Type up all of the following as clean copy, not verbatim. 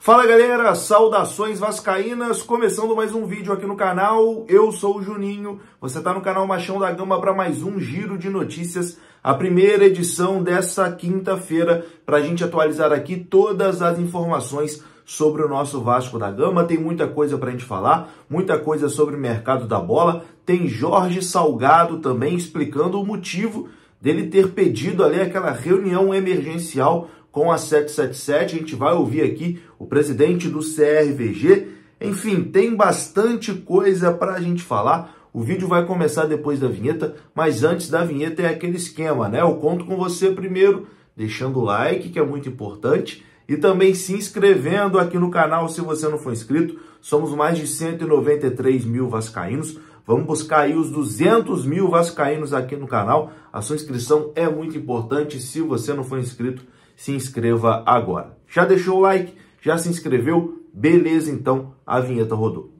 Fala galera, saudações vascaínas, começando mais um vídeo aqui no canal, eu sou o Juninho, você está no canal Machão da Gama para mais um giro de notícias, a primeira edição dessa quinta-feira, para a gente atualizar aqui todas as informações sobre o nosso Vasco da Gama. Tem muita coisa para a gente falar, muita coisa sobre o mercado da bola, tem Jorge Salgado também explicando o motivo dele ter pedido ali aquela reunião emergencial com a 777, a gente vai ouvir aqui o presidente do CRVG, enfim, tem bastante coisa para a gente falar. O vídeo vai começar depois da vinheta, mas antes da vinheta é aquele esquema, né? Eu conto com você primeiro, deixando o like, que é muito importante, e também se inscrevendo aqui no canal se você não for inscrito. Somos mais de 193 mil vascaínos, vamos buscar aí os 200 mil vascaínos aqui no canal. A sua inscrição é muito importante, se você não for inscrito, se inscreva agora. Já deixou o like? Já se inscreveu? Beleza, então a vinheta rodou.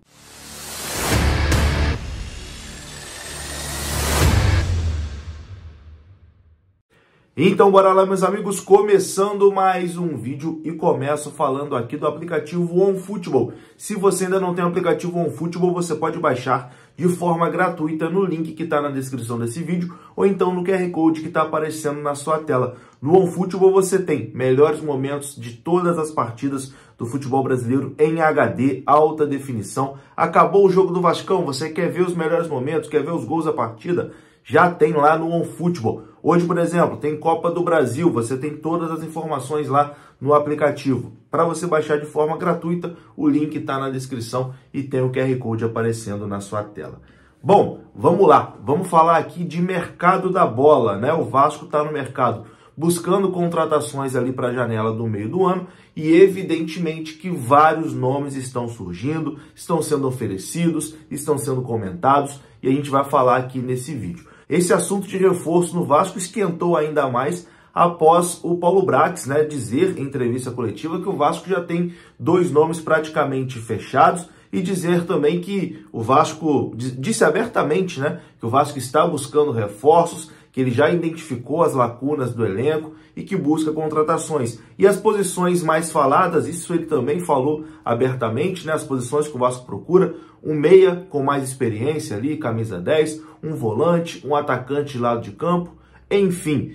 Então bora lá, meus amigos, começando mais um vídeo e começo falando aqui do aplicativo OneFootball. Se você ainda não tem o aplicativo OneFootball, você pode baixar de forma gratuita no link que está na descrição desse vídeo ou então no QR Code que está aparecendo na sua tela. No OneFootball você tem melhores momentos de todas as partidas do futebol brasileiro em HD, alta definição. Acabou o jogo do Vascão, você quer ver os melhores momentos, quer ver os gols da partida? Já tem lá no OneFootball. Hoje, por exemplo, tem Copa do Brasil, você tem todas as informações lá no aplicativo. Para você baixar de forma gratuita, o link está na descrição e tem o QR Code aparecendo na sua tela. Bom, vamos lá, vamos falar aqui de mercado da bola, né? O Vasco está no mercado buscando contratações ali para a janela do meio do ano e evidentemente que vários nomes estão surgindo, estão sendo oferecidos, estão sendo comentados e a gente vai falar aqui nesse vídeo. Esse assunto de reforço no Vasco esquentou ainda mais após o Paulo Brax, né, dizer em entrevista coletiva que o Vasco já tem dois nomes praticamente fechados e dizer também que o Vasco, disse abertamente, né, que o Vasco está buscando reforços, que ele já identificou as lacunas do elenco e que busca contratações. E as posições mais faladas, isso ele também falou abertamente, né, as posições que o Vasco procura, um meia com mais experiência ali, camisa 10, um volante, um atacante de lado de campo, enfim,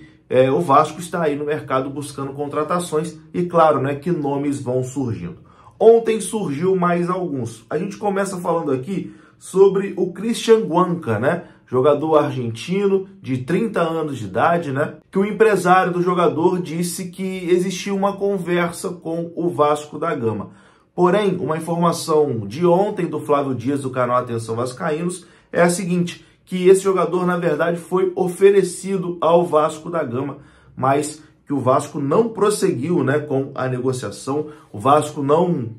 o Vasco está aí no mercado buscando contratações e claro, né, que nomes vão surgindo. Ontem surgiu mais alguns. A gente começa falando aqui sobre o Christian Guanca, né? Jogador argentino de 30 anos de idade, né? Que o empresário do jogador disse que existia uma conversa com o Vasco da Gama. Porém, uma informação de ontem do Flávio Dias do canal Atenção Vascaínos é a seguinte, que esse jogador na verdade foi oferecido ao Vasco da Gama, mas que o Vasco não prosseguiu, né, com a negociação, o Vasco não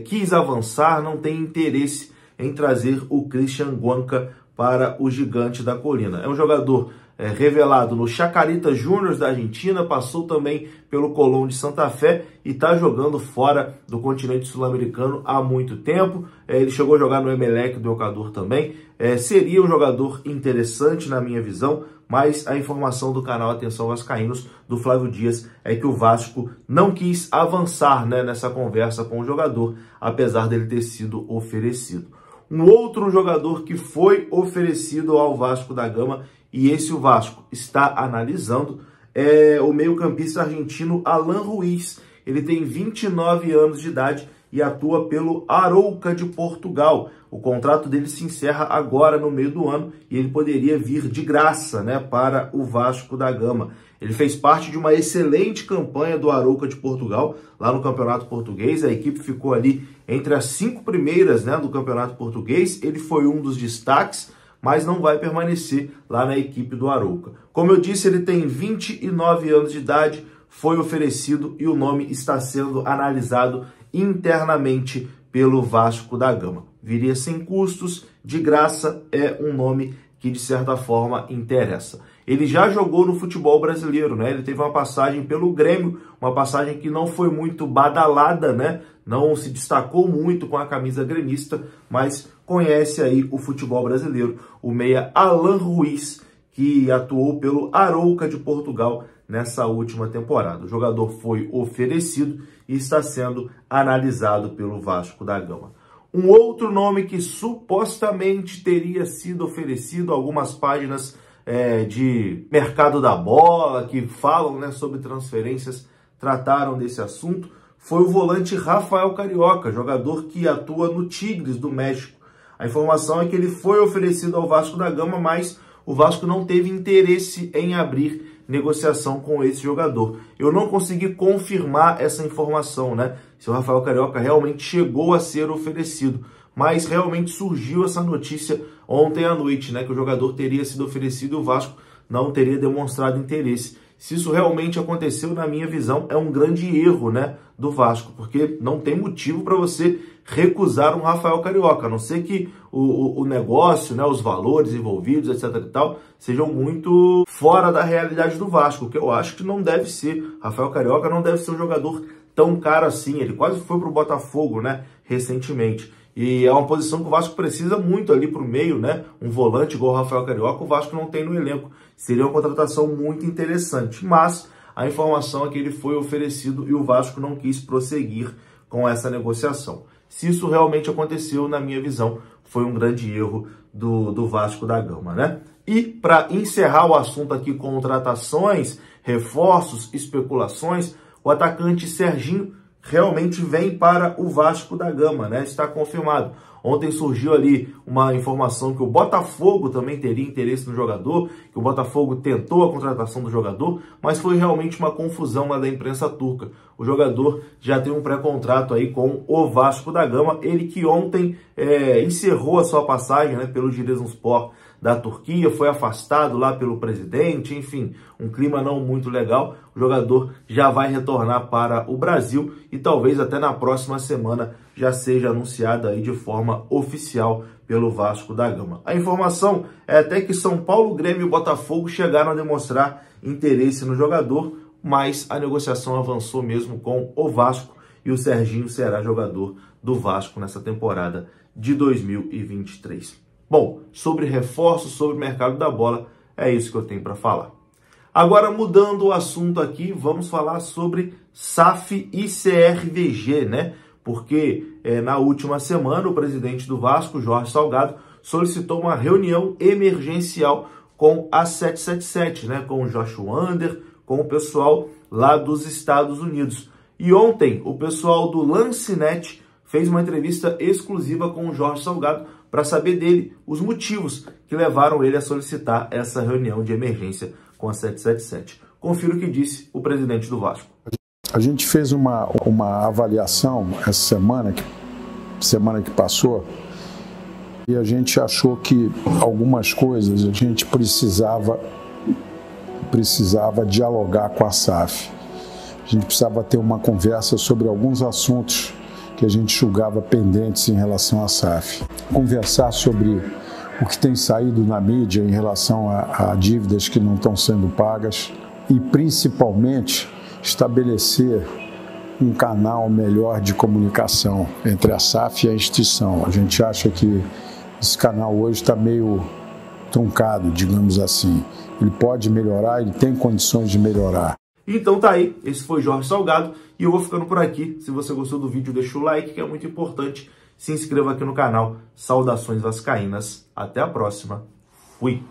quis avançar, não tem interesse em trazer o Christian Guanca para o Gigante da Colina. É um jogador revelado no Chacarita Juniors da Argentina, passou também pelo Colón de Santa Fé e está jogando fora do continente sul-americano há muito tempo. Ele chegou a jogar no Emelec do Equador também. Seria um jogador interessante na minha visão, mas a informação do canal Atenção Vascaínos, do Flávio Dias, é que o Vasco não quis avançar, né, nessa conversa com o jogador, apesar dele ter sido oferecido. Um outro jogador que foi oferecido ao Vasco da Gama, e esse o Vasco está analisando, é o meio-campista argentino Alan Ruiz. Ele tem 29 anos de idade e atua pelo Arouca de Portugal. O contrato dele se encerra agora no meio do ano e ele poderia vir de graça, né, para o Vasco da Gama. Ele fez parte de uma excelente campanha do Arouca de Portugal, lá no Campeonato Português. A equipe ficou ali entre as 5 primeiras, né, do Campeonato Português. Ele foi um dos destaques, mas não vai permanecer lá na equipe do Arouca. Como eu disse, ele tem 29 anos de idade, foi oferecido e o nome está sendo analisado internamente pelo Vasco da Gama. Viria sem custos, de graça, é um nome que de certa forma interessa. Ele já jogou no futebol brasileiro, né? Ele teve uma passagem pelo Grêmio, uma passagem que não foi muito badalada, né? Não se destacou muito com a camisa gremista, mas conhece aí o futebol brasileiro. O meia Alan Ruiz, que atuou pelo Arouca de Portugal nessa última temporada. O jogador foi oferecido e está sendo analisado pelo Vasco da Gama. Um outro nome que supostamente teria sido oferecido, algumas páginas de mercado da bola que falam, né, sobre transferências, trataram desse assunto, foi o volante Rafael Carioca, jogador que atua no Tigres do México. A informação é que ele foi oferecido ao Vasco da Gama, mas o Vasco não teve interesse em abrir negociação com esse jogador. Eu não consegui confirmar essa informação, né? Se o Rafael Carioca realmente chegou a ser oferecido, mas realmente surgiu essa notícia ontem à noite, né? Que o jogador teria sido oferecido e o Vasco não teria demonstrado interesse. Se isso realmente aconteceu, na minha visão, é um grande erro, né, do Vasco, porque não tem motivo para você recusar um Rafael Carioca, a não ser que o negócio, né, os valores envolvidos, etc e tal, sejam muito fora da realidade do Vasco, que eu acho que não deve ser. Rafael Carioca não deve ser um jogador tão caro assim, ele quase foi para o Botafogo, né, recentemente. E é uma posição que o Vasco precisa muito ali para o meio, né? Um volante igual o Rafael Carioca, o Vasco não tem no elenco. Seria uma contratação muito interessante. Mas a informação é que ele foi oferecido e o Vasco não quis prosseguir com essa negociação. Se isso realmente aconteceu, na minha visão, foi um grande erro do Vasco da Gama, né? E para encerrar o assunto aqui, contratações, reforços, especulações, o atacante Serginho realmente vem para o Vasco da Gama, né? Está confirmado. Ontem surgiu ali uma informação que o Botafogo também teria interesse no jogador, que o Botafogo tentou a contratação do jogador, mas foi realmente uma confusão lá da imprensa turca. O jogador já tem um pré-contrato aí com o Vasco da Gama, ele que ontem encerrou a sua passagem, né, pelo Giresunspor da Turquia, foi afastado lá pelo presidente, enfim, um clima não muito legal. O jogador já vai retornar para o Brasil e talvez até na próxima semana já seja anunciado aí de forma oficial pelo Vasco da Gama. A informação é até que São Paulo, Grêmio e Botafogo chegaram a demonstrar interesse no jogador, mas a negociação avançou mesmo com o Vasco e o Serginho será jogador do Vasco nessa temporada de 2023. Bom, sobre reforços, sobre o mercado da bola, é isso que eu tenho para falar. Agora, mudando o assunto aqui, vamos falar sobre SAF e CRVG, né? Porque na última semana o presidente do Vasco, Jorge Salgado, solicitou uma reunião emergencial com a 777, né? Com o Joshua Under, com o pessoal lá dos Estados Unidos. E ontem o pessoal do Lancenet fez uma entrevista exclusiva com o Jorge Salgado para saber dele os motivos que levaram ele a solicitar essa reunião de emergência com a 777. Confira o que disse o presidente do Vasco. A gente fez uma avaliação essa semana que passou, e a gente achou que algumas coisas a gente precisava dialogar com a SAF. A gente precisava ter uma conversa sobre alguns assuntos que a gente julgava pendentes em relação à SAF. Conversar sobre o que tem saído na mídia em relação a dívidas que não estão sendo pagas e, principalmente, estabelecer um canal melhor de comunicação entre a SAF e a instituição. A gente acha que esse canal hoje está meio truncado, digamos assim. Ele pode melhorar, ele tem condições de melhorar. Então tá aí, esse foi Jorge Salgado e eu vou ficando por aqui. Se você gostou do vídeo, deixa o like, que é muito importante. Se inscreva aqui no canal. Saudações vascaínas. Até a próxima. Fui!